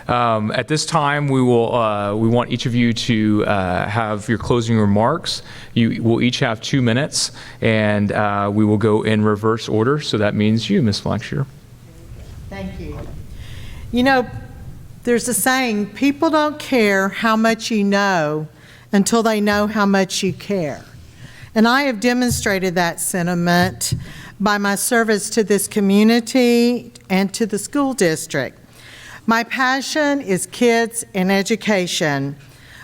At this time, we want each of you to have your closing remarks. You will each have 2 minutes, and we will go in reverse order. So that means you, Ms. Blackshear. Thank you. You know, there's a saying, people don't care how much you know until they know how much you care. And I have demonstrated that sentiment by my service to this community and to the school district. My passion is kids and education.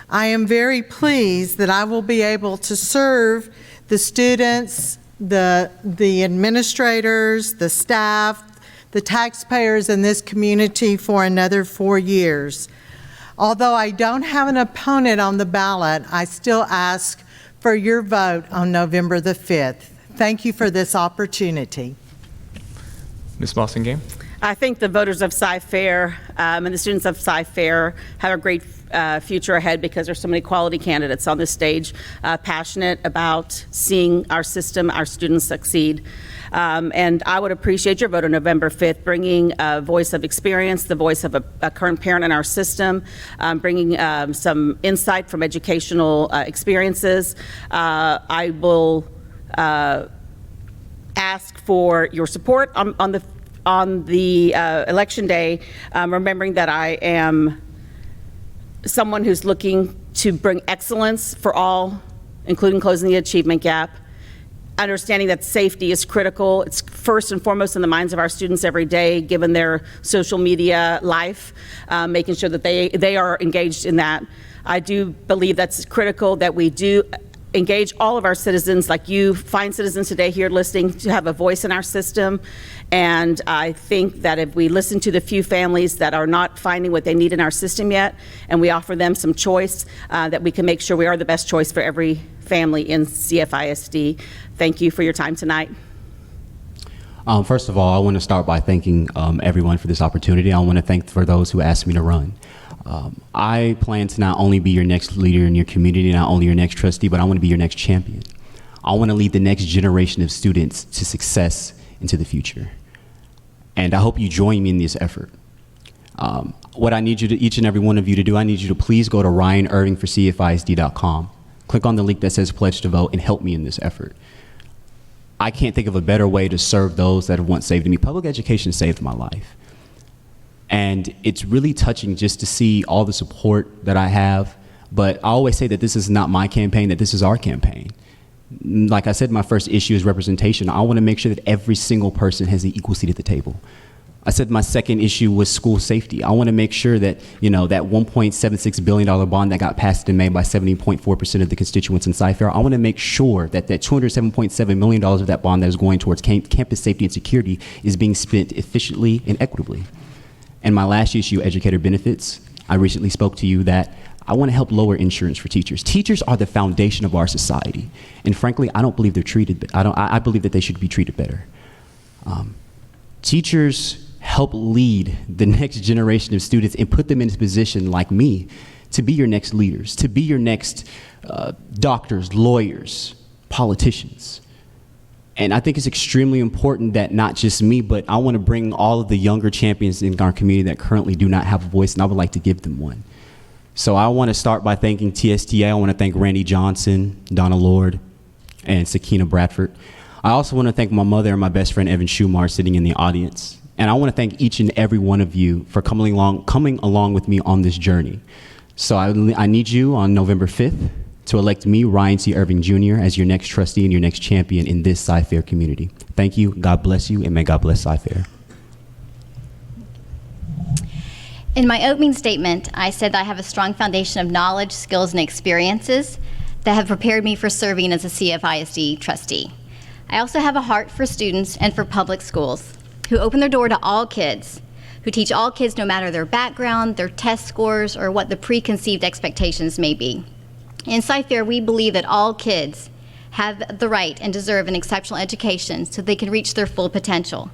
I am very pleased that I will be able to serve the students, the administrators, the staff, the taxpayers in this community for another 4 years. Although I don't have an opponent on the ballot, I still ask for your vote on November the 5th. Thank you for this opportunity. Ms. Bossingame? I think the voters of Cy-Fair and the students of Cy-Fair have a great future ahead because there's so many quality candidates on this stage, passionate about seeing our system, our students succeed. And I would appreciate your vote on November 5th, bringing a voice of experience, the voice of a current parent in our system, bringing some insight from educational experiences. I will ask for your support on the election day, remembering that I am someone who's looking to bring excellence for all, including closing the achievement gap, understanding that safety is critical. It's first and foremost in the minds of our students every day, given their social media life, making sure that they are engaged in that. I do believe that's critical that we do engage all of our citizens, like you, fine citizens today here listening, to have a voice in our system. And I think that if we listen to the few families that are not finding what they need in our system yet, and we offer them some choice, that we can make sure we are the best choice for every family in CFISD. Thank you for your time tonight. First of all, I want to start by thanking everyone for this opportunity. I want to thank for those who asked me to run. I plan to not only be your next leader in your community, not only your next trustee, but I want to be your next champion. I want to lead the next generation of students to success into the future. And I hope you join me in this effort. What I need you to, each and every one of you to do, I need you to please go to RyanIrvingforCFISD.com. Click on the link that says Pledge to Vote and help me in this effort. I can't think of a better way to serve those that have once saved me. Public education saved my life. And it's really touching just to see all the support that I have. But I always say that this is not my campaign, that this is our campaign. Like I said, my first issue is representation. I want to make sure that every single person has an equal seat at the table. I said my second issue was school safety. I want to make sure that, that $1.76 billion bond that got passed in May by 70.4% of the constituents in Cy-Fair, I want to make sure that that $207.7 million of that bond that is going towards campus safety and security is being spent efficiently and equitably. And my last issue, educator benefits, I recently spoke to you that I want to help lower insurance for teachers. Teachers are the foundation of our society. And frankly, I don't believe they're treated, I believe that they should be treated better. Teachers help lead the next generation of students and put them in a position like me to be your next leaders, to be your next doctors, lawyers, politicians. And I think it's extremely important that not just me, but I want to bring all of the younger champions in our community that currently do not have a voice, and I would like to give them one. So I want to start by thanking TSTA. I want to thank Randy Johnson, Donna Lord, and Sakina Bradford. I also want to thank my mother and my best friend, Evan Schumar, sitting in the audience. And I want to thank each and every one of you for coming along with me on this journey. So I need you on November 5th to elect me, Ryan C. Irving Jr., as your next trustee and your next champion in this Cy-Fair community. Thank you, God bless you, and may God bless Cy-Fair. In my opening statement, I said that I have a strong foundation of knowledge, skills, and experiences that have prepared me for serving as a CFISD trustee. I also have a heart for students and for public schools who open their door to all kids, who teach all kids no matter their background, their test scores, or what the preconceived expectations may be. In Cy-Fair, we believe that all kids have the right and deserve an exceptional education so they can reach their full potential.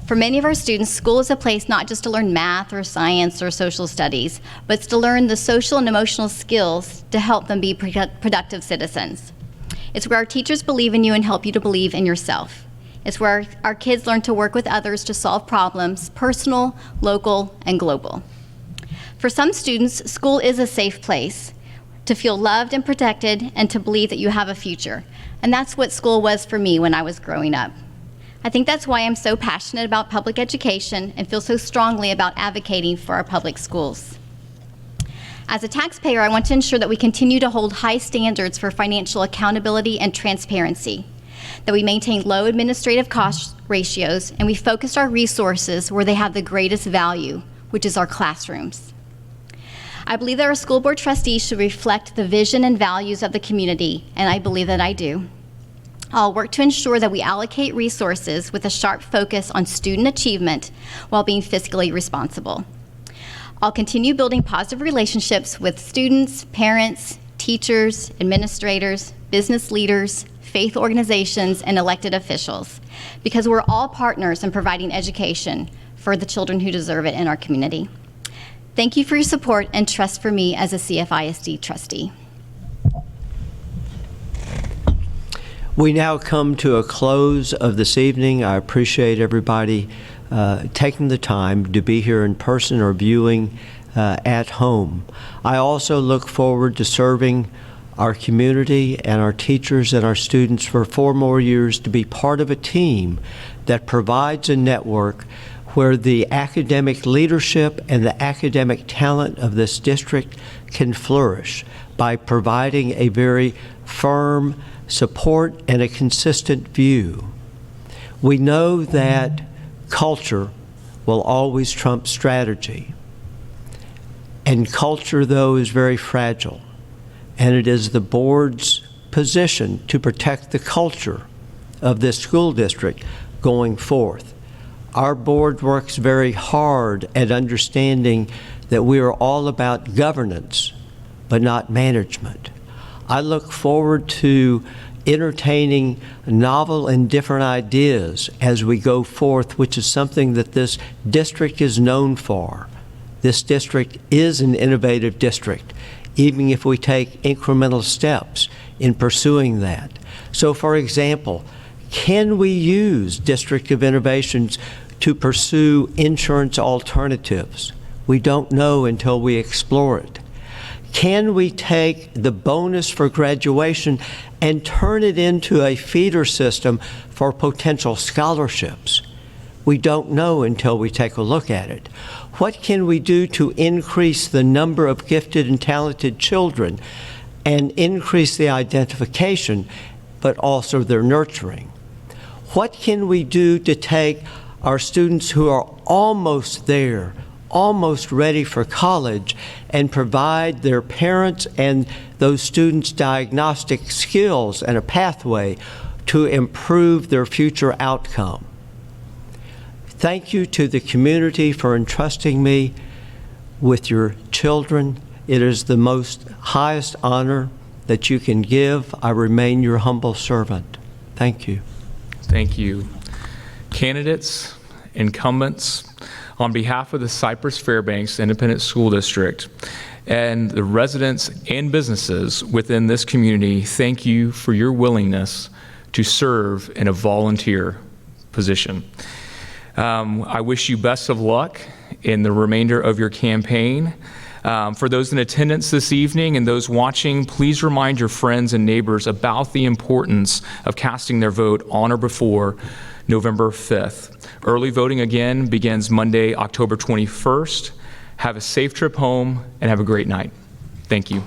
For many of our students, school is a place not just to learn math or science or social studies, but it's to learn the social and emotional skills to help them be productive citizens. It's where our teachers believe in you and help you to believe in yourself. It's where our kids learn to work with others to solve problems, personal, local, and global. For some students, school is a safe place to feel loved and protected and to believe that you have a future. And that's what school was for me when I was growing up. I think that's why I'm so passionate about public education and feel so strongly about advocating for our public schools. As a taxpayer, I want to ensure that we continue to hold high standards for financial accountability and transparency, that we maintain low administrative cost ratios, and we focus our resources where they have the greatest value, which is our classrooms. I believe that our school board trustees should reflect the vision and values of the community, and I believe that I do. I'll work to ensure that we allocate resources with a sharp focus on student achievement while being fiscally responsible. I'll continue building positive relationships with students, parents, teachers, administrators, business leaders, faith organizations, and elected officials, because we're all partners in providing education for the children who deserve it in our community. Thank you for your support and trust for me as a CFISD trustee. We now come to a close of this evening. I appreciate everybody taking the time to be here in person or viewing at home. I also look forward to serving our community and our teachers and our students for 4 more years, to be part of a team that provides a network where the academic leadership and the academic talent of this district can flourish by providing a very firm support and a consistent view. We know that culture will always trump strategy. And culture, though, is very fragile. And it is the board's position to protect the culture of this school district going forth. Our board works very hard at understanding that we are all about governance, but not management. I look forward to entertaining novel and different ideas as we go forth, which is something that this district is known for. This district is an innovative district, even if we take incremental steps in pursuing that. So, for example, can we use District of Innovations to pursue insurance alternatives? We don't know until we explore it. Can we take the bonus for graduation and turn it into a feeder system for potential scholarships? We don't know until we take a look at it. What can we do to increase the number of gifted and talented children and increase the identification, but also their nurturing? What can we do to take our students who are almost there, almost ready for college, and provide their parents and those students diagnostic skills and a pathway to improve their future outcome? Thank you to the community for entrusting me with your children. It is the most highest honor that you can give. I remain your humble servant. Thank you. Thank you. Candidates, incumbents, on behalf of the Cypress Fairbanks Independent School District and the residents and businesses within this community, thank you for your willingness to serve in a volunteer position. I wish you best of luck in the remainder of your campaign. For those in attendance this evening and those watching, please remind your friends and neighbors about the importance of casting their vote on or before November 5th. Early voting again begins Monday, October 21st. Have a safe trip home and have a great night. Thank you.